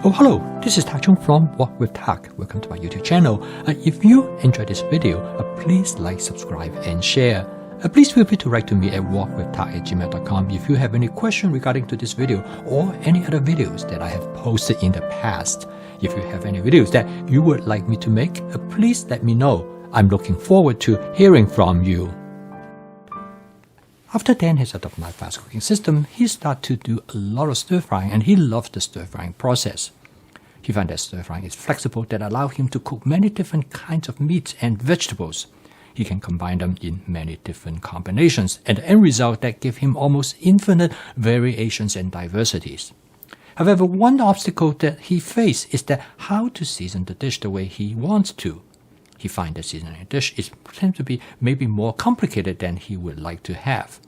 Oh, hello, this is Tak Chung from Walk with Tak. Welcome to my YouTube channel. If you enjoyed this video, please like, subscribe, and share. Please feel free to write to me at walkwithtak@gmail.com if you have any question regarding to this video or any other videos that I have posted in the past. If you have any videos that you would like me to make, please let me know. I'm looking forward to hearing from you. After Dan has adopted my fast cooking system, he started to do a lot of stir frying, and he loved the stir frying process. He found that stir frying is flexible, that allows him to cook many different kinds of meats and vegetables. He can combine them in many different combinations, and the end result that gives him almost infinite variations and diversities. However, one obstacle that he faced is that how to season the dish the way he wants to. He finds that seasoning a dish tends to be maybe more complicated than he would like to have.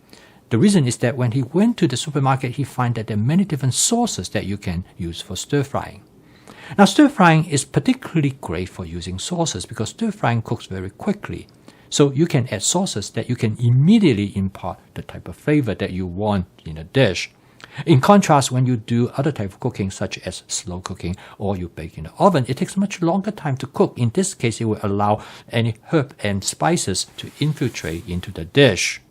The reason is that when he went to the supermarket, he finds that there are many different sauces that you can use for stir frying. Now, stir frying is particularly great for using sauces because stir frying cooks very quickly. So you can add sauces that you can immediately impart the type of flavor that you want in a dish. In contrast, when you do other type of cooking, such as slow cooking or you bake in the oven, it takes much longer time to cook. In this case, it will allow any herb and spices to infiltrate into the dish.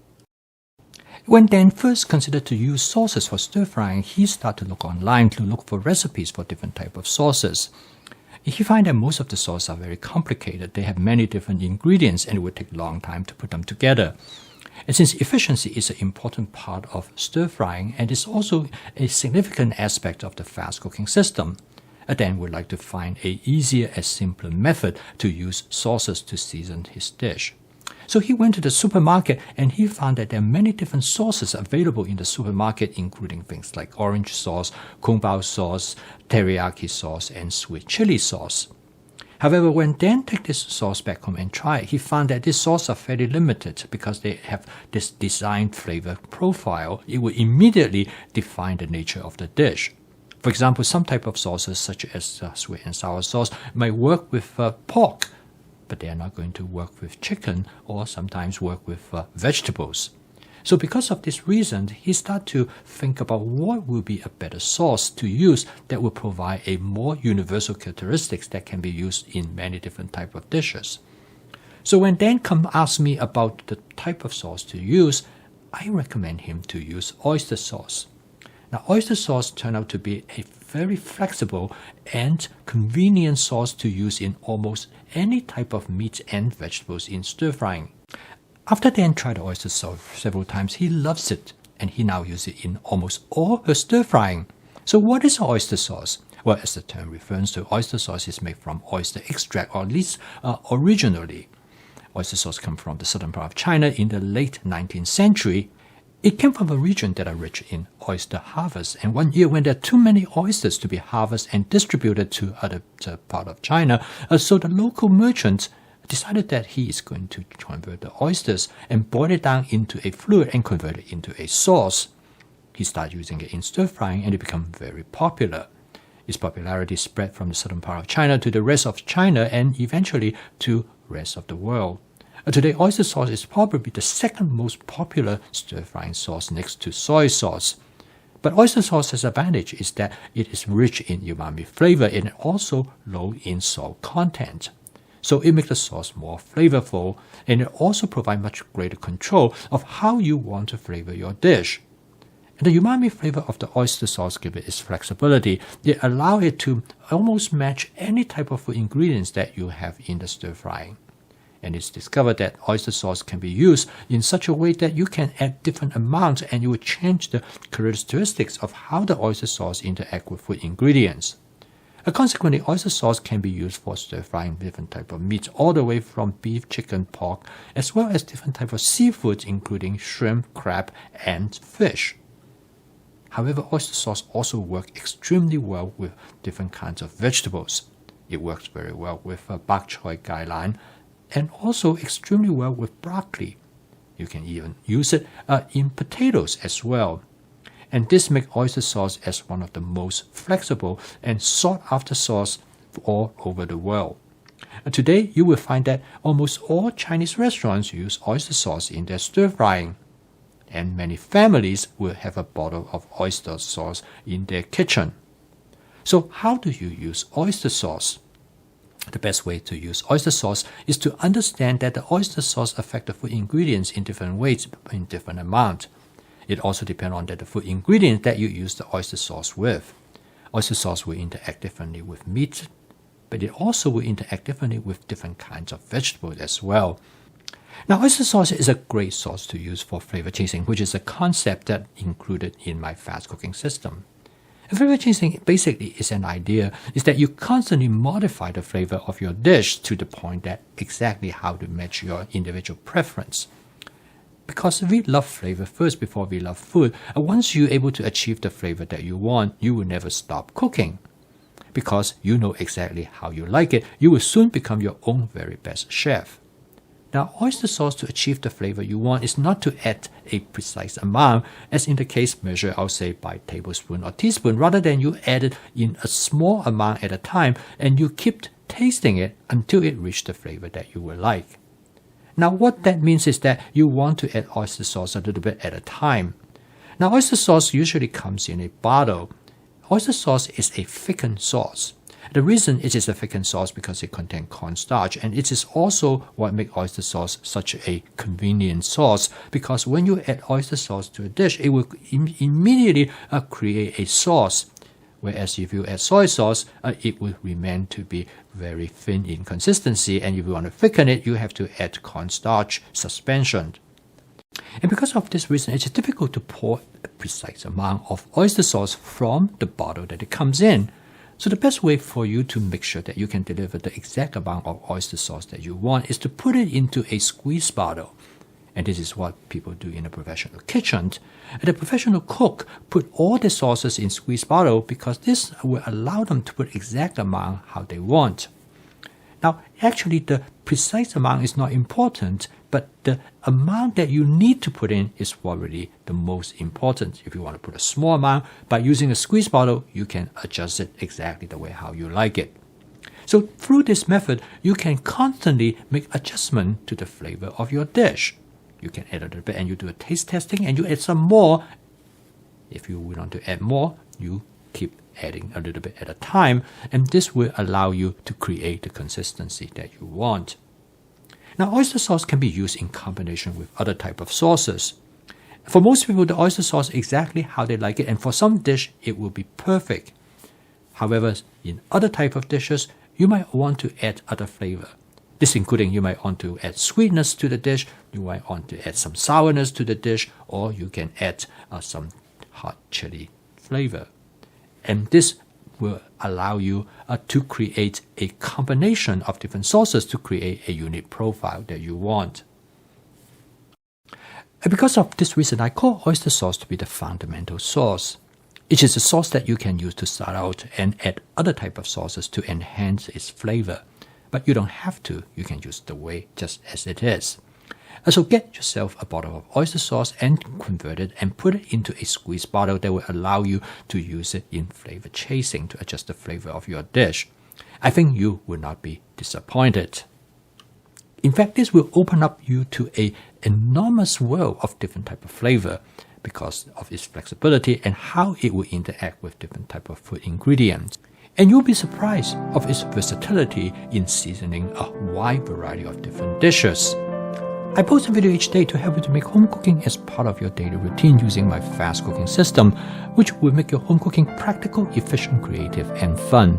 When Dan first considered to use sauces for stir frying, he started to look online to look for recipes for different types of sauces. He finds that most of the sauces are very complicated. They have many different ingredients and it would take a long time to put them together. And since efficiency is an important part of stir frying and is also a significant aspect of the fast cooking system, Dan would like to find an easier and simpler method to use sauces to season his dish. So he went to the supermarket and he found that there are many different sauces available in the supermarket, including things like orange sauce, kung pao sauce, teriyaki sauce, and sweet chili sauce. However, when Dan took this sauce back home and tried it, he found that these sauces are fairly limited because they have this designed flavor profile. It will immediately define the nature of the dish. For example, some type of sauces, such as sweet and sour sauce, might work with pork, but they are not going to work with chicken or sometimes work with vegetables. So because of this reason, he started to think about what will be a better sauce to use that will provide a more universal characteristics that can be used in many different types of dishes. So when Dan asked me about the type of sauce to use, I recommend him to use oyster sauce. Now, oyster sauce turned out to be a very flexible and convenient sauce to use in almost any type of meat and vegetables in stir frying. After Dan tried the oyster sauce several times, he loves it, and he now uses it in almost all her stir frying. So what is oyster sauce? Well, as the term refers to, oyster sauce is made from oyster extract, or at least originally. Oyster sauce comes from the southern part of China in the late 19th century. It came from a region that are rich in oyster harvest, and one year when there are too many oysters to be harvested and distributed to other part of China, so the local merchants decided that he is going to convert the oysters and boil it down into a fluid and convert it into a sauce. He started using it in stir frying and it became very popular. Its popularity spread from the southern part of China to the rest of China and eventually to the rest of the world. Today, oyster sauce is probably the second most popular stir frying sauce next to soy sauce. But oyster sauce's advantage is that it is rich in umami flavor and also low in salt content. So it makes the sauce more flavorful, and it also provides much greater control of how you want to flavor your dish. And the umami flavor of the oyster sauce gives it its flexibility. It allows it to almost match any type of food ingredients that you have in the stir frying. And it's discovered that oyster sauce can be used in such a way that you can add different amounts and you will change the characteristics of how the oyster sauce interacts with food ingredients. Consequently, oyster sauce can be used for stir frying different types of meats, all the way from beef, chicken, pork, as well as different types of seafoods, including shrimp, crab, and fish. However, oyster sauce also works extremely well with different kinds of vegetables. It works very well with bok choy gai lan, and also extremely well with broccoli. You can even use it in potatoes as well. And this makes oyster sauce as one of the most flexible and sought-after sauce all over the world. Today, you will find that almost all Chinese restaurants use oyster sauce in their stir frying. And many families will have a bottle of oyster sauce in their kitchen. So how do you use oyster sauce? The best way to use oyster sauce is to understand that the oyster sauce affects the food ingredients in different ways, in different amount. It also depends on the food ingredients that you use the oyster sauce with. Oyster sauce will interact differently with meat, but it also will interact differently with different kinds of vegetables as well. Now, oyster sauce is a great sauce to use for flavor chasing, which is a concept that included in my fast cooking system. And flavor chasing basically is an idea is that you constantly modify the flavor of your dish to the point that exactly how to match your individual preference. Because we love flavor first before we love food, and once you're able to achieve the flavor that you want, you will never stop cooking. Because you know exactly how you like it, you will soon become your own very best chef. Now, oyster sauce to achieve the flavor you want is not to add a precise amount, as in the case measured, I'll say, by tablespoon or teaspoon, rather than you add it in a small amount at a time and you keep tasting it until it reaches the flavor that you will like. Now, what that means is that you want to add oyster sauce a little bit at a time. Now, oyster sauce usually comes in a bottle. Oyster sauce is a thickened sauce. The reason it is a thickened sauce because it contains cornstarch, and it is also what makes oyster sauce such a convenient sauce, because when you add oyster sauce to a dish, it will immediately create a sauce. Whereas if you add soy sauce, it will remain to be very thin in consistency, and if you want to thicken it, you have to add cornstarch suspension. And because of this reason, it is difficult to pour a precise amount of oyster sauce from the bottle that it comes in. So the best way for you to make sure that you can deliver the exact amount of oyster sauce that you want is to put it into a squeeze bottle. And this is what people do in a professional kitchen. And the professional cook put all the sauces in squeeze bottle because this will allow them to put exact amount how they want. Now, actually, the precise amount is not important, but the amount that you need to put in is already the most important. If you want to put a small amount, by using a squeeze bottle, you can adjust it exactly the way how you like it. So through this method, you can constantly make adjustment to the flavor of your dish. You can add a little bit and you do a taste testing and you add some more. If you want to add more, you keep adding a little bit at a time, and this will allow you to create the consistency that you want. Now, oyster sauce can be used in combination with other type of sauces. For most people, the oyster sauce is exactly how they like it, and for some dish, it will be perfect. However, in other type of dishes, you might want to add other flavor. This including you might want to add sweetness to the dish, you might want to add some sourness to the dish, or you can add some hot chili flavor. And this will allow you to create a combination of different sauces to create a unique profile that you want. And because of this reason, I call oyster sauce to be the fundamental sauce. It is a sauce that you can use to start out and add other type of sauces to enhance its flavor. But you don't have to. You can use the way just as it is. So get yourself a bottle of oyster sauce and convert it and put it into a squeeze bottle that will allow you to use it in flavor chasing to adjust the flavor of your dish. I think you will not be disappointed. In fact, this will open up you to an enormous world of different type of flavor because of its flexibility and how it will interact with different type of food ingredients. And you'll be surprised of its versatility in seasoning a wide variety of different dishes. I post a video each day to help you to make home cooking as part of your daily routine using my fast cooking system, which will make your home cooking practical, efficient, creative, and fun.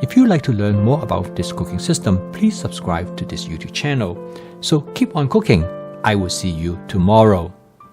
If you'd like to learn more about this cooking system, please subscribe to this YouTube channel. So keep on cooking. I will see you tomorrow.